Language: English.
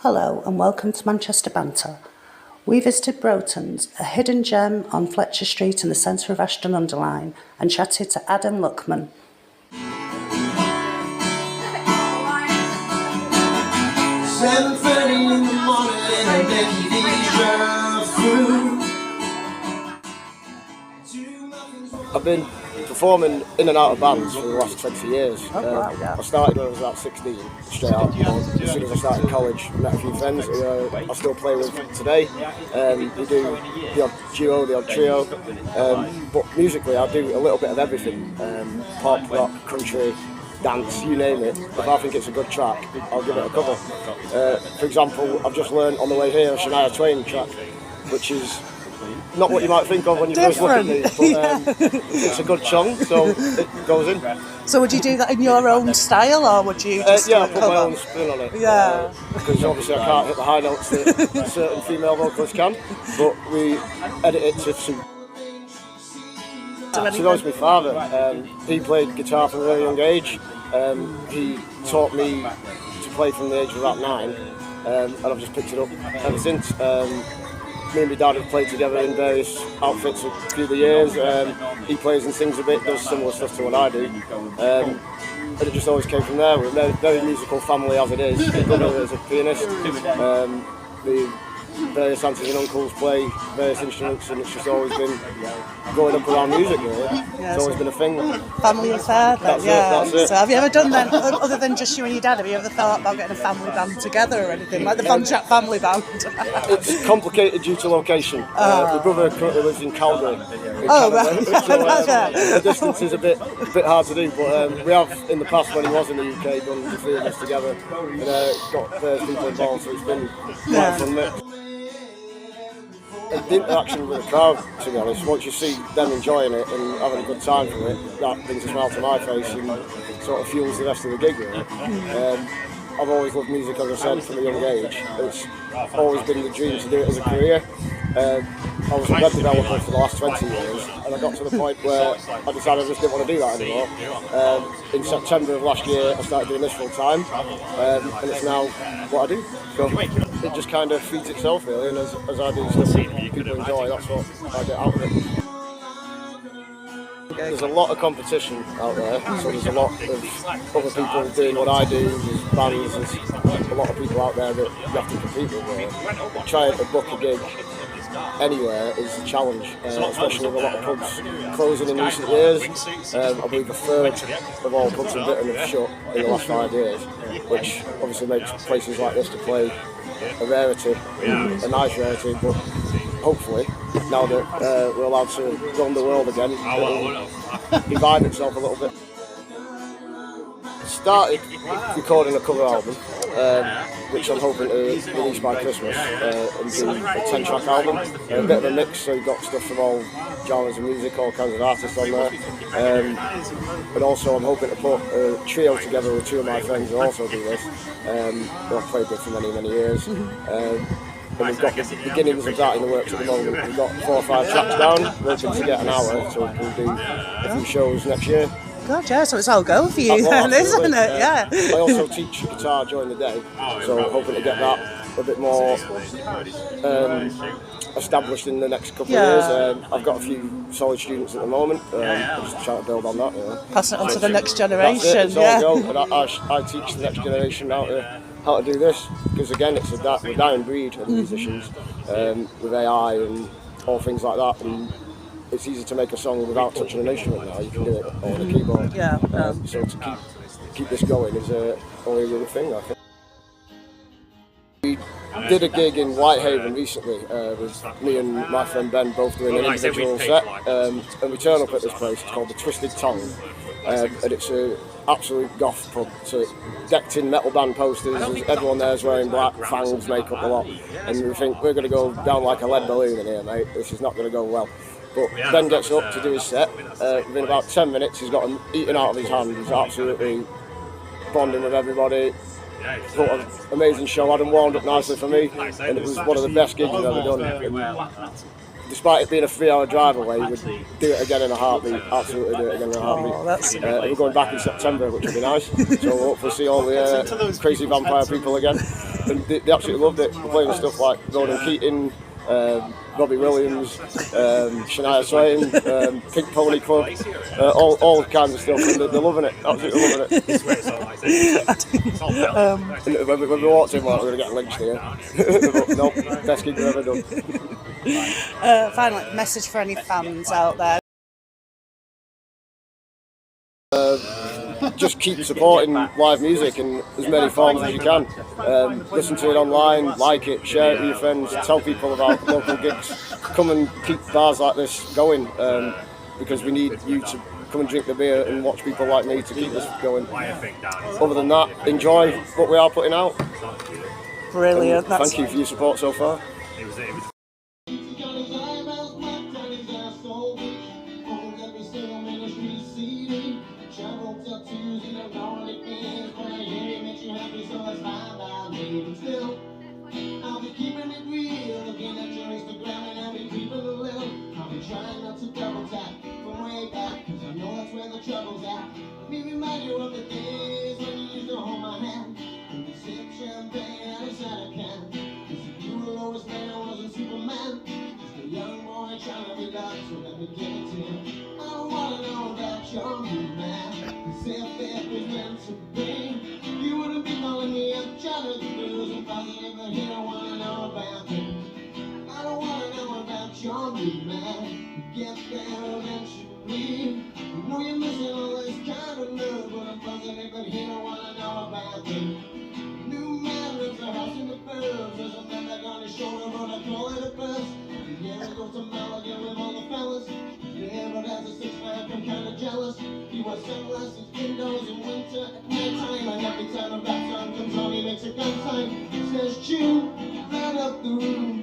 Hello and welcome to Manchester Banter. We visited Browton's, a hidden gem on Fletcher Street in the centre of Ashton-under-Lyne, and chatted to James Luckman. 7:30 in the morning and then I've been performing in and out of bands for the last 20 years. I started when I was about 16, straight out. As soon as I started college, met a few friends who I still play with today. We do the odd duo, the odd trio. But musically, I do a little bit of everything. Pop, rock, country, dance, you name it. If I think it's a good track, I'll give it a cover. For example, I've just learned on the way here a Shania Twain track, which is not what you might think of when you first look at me, but it's a good song, so it goes in. So would you do that in your own style, or would you just I put my own spin on it. Yeah. Because obviously I can't hit the high notes that certain female vocalists can, but we edit it to suit. So that was my father. He played guitar from a very young age. He taught me to play from the age of about 9, and I've just picked it up ever since. Me and my dad have played together in various outfits through the years. He plays and sings a bit, does similar stuff to what I do. And it just always came from there. We're a very musical family as it is. My brother is a pianist. The various aunties and uncles play various instruments, and it's just always been growing up around music, really. It's always been a thing. Family affair, then, That's it. So have you ever done then, other than just you and your dad, have you ever thought about getting a family band together or anything, like the Von Trapp family band? It's complicated due to location. My brother currently lives in Calgary. The distance is a bit hard to do, but we have in the past, when he was in the UK, done the three of us together, and got various people involved, so it's been quite a fun mix. The interaction with the crowd, to be honest, once you see them enjoying it and having a good time from it, that brings a smile to my face and sort of fuels the rest of the gig, really. I've always loved music, as I said, from a young age. It's always been the dream to do it as a career. I was a web developer for the last 20 years, and I got to the point where I decided I just didn't want to do that anymore. In September of last year, I started doing this full time, and it's now what I do. So it just kind of feeds itself, really, and as I do stuff people enjoy, that's what I get out of it. There's a lot of competition out there, so there's a lot of other people doing what I do, there's bands, there's a lot of people out there that you have to compete with. Really. Trying to book a gig anywhere is a challenge, especially with a lot of pubs closing in recent years. I believe a third of all pubs in Britain have shut in the last 5 years, which obviously makes places like this to play a rarity, a nice rarity, but hopefully, now that we're allowed to roam the world again, it'll revive itself a little bit. Started recording a cover album, which I'm hoping to release by Christmas, and do a 10-track album. A bit of a mix, so you've got stuff from all genres of music, all kinds of artists on there. But also I'm hoping to put a trio together with 2 of my friends who also do this, who I've played with for many, many years. And we've got the beginnings of that in the works at the moment. We've got 4 or 5 tracks down, we're hoping to get an hour, so we'll do a few shows next year. God, yeah, so it's all go for you then, isn't it? Yeah. I also teach guitar during the day, so I'm hoping to get that a bit more established in the next couple of years. I've got a few solid students at the moment, I'm just trying to build on that. Pass it on to the next generation. That's it, it's all go. And I teach the next generation how to do this, because again, it's a dying breed of musicians, with AI and all things like that. And it's easy to make a song without touching an instrument now. You can do it on a keyboard. So to keep this going is only a good thing, I think. We did a gig in Whitehaven recently with me and my friend Ben both doing an individual set, and we turn up at this place. It's called the Twisted Tongue, and it's an absolute goth pub. So it's decked in metal band posters, everyone there's wearing black, fangs, makeup, a lot, and we think we're going to go down like a lead balloon in here, mate. This is not going to go well. But Ben gets up to do his set. Within about 10 minutes, he's got them eating out of his hand. He's absolutely bonding with everybody. Put an amazing show. Had him warmed up nicely for me, and it was one of the best gigs I've ever done. And despite it being a 3-hour drive away, we'd do it again in a heartbeat. Absolutely do it again in a heartbeat. We're going back in September, which will be nice. So we'll hopefully see all the crazy vampire people again. and they absolutely loved it. We're playing with stuff like Ronan Keating, Robbie Williams, Shania Swain, Pink Pony Club, all kinds of stuff, and they're loving it, absolutely loving it. And when we walked in, like, we were going to get lynched here. But no, best gig we've ever done. Finally, message for any fans out there. Just keep supporting live music in as many forms as you can. Listen to it online, like it, share it with your friends, tell people about local gigs. Come and keep bars like this going, because we need you to come and drink the beer and watch people like me to keep this going. Other than that, enjoy what we are putting out. Brilliant. Thank you for your support so far. I'll be keeping it real, looking at your Instagram and I'll be keeping a little. I'll be trying not to double tap from way back, cause I know that's where the trouble's at. Let me remind you of the days when you used to hold my hand and we sip champagne out of cider can. Cause you were always man, I wasn't Superman. Just a young boy trying to be loved, so let me give it to you. I don't wanna know about your new man, cause if it was meant to be, you wouldn't be calling me up trying to lose and positive, but he don't wanna know about me. I don't wanna know about your new man. You get there eventually. You know you're missing all this kind of love, but I'm positive, but he don't wanna know about me. New man lives a house in the burbs. There's a man back on his shoulder, but I call it a bus. Yeah, he goes to Malaga with all the fellas. Yeah, but as a 6-pack, I'm kinda jealous. He wears sunglasses, windows in winter at night time, and every time a rap song comes on, he makes a gun sign. Says, chew, right up the room.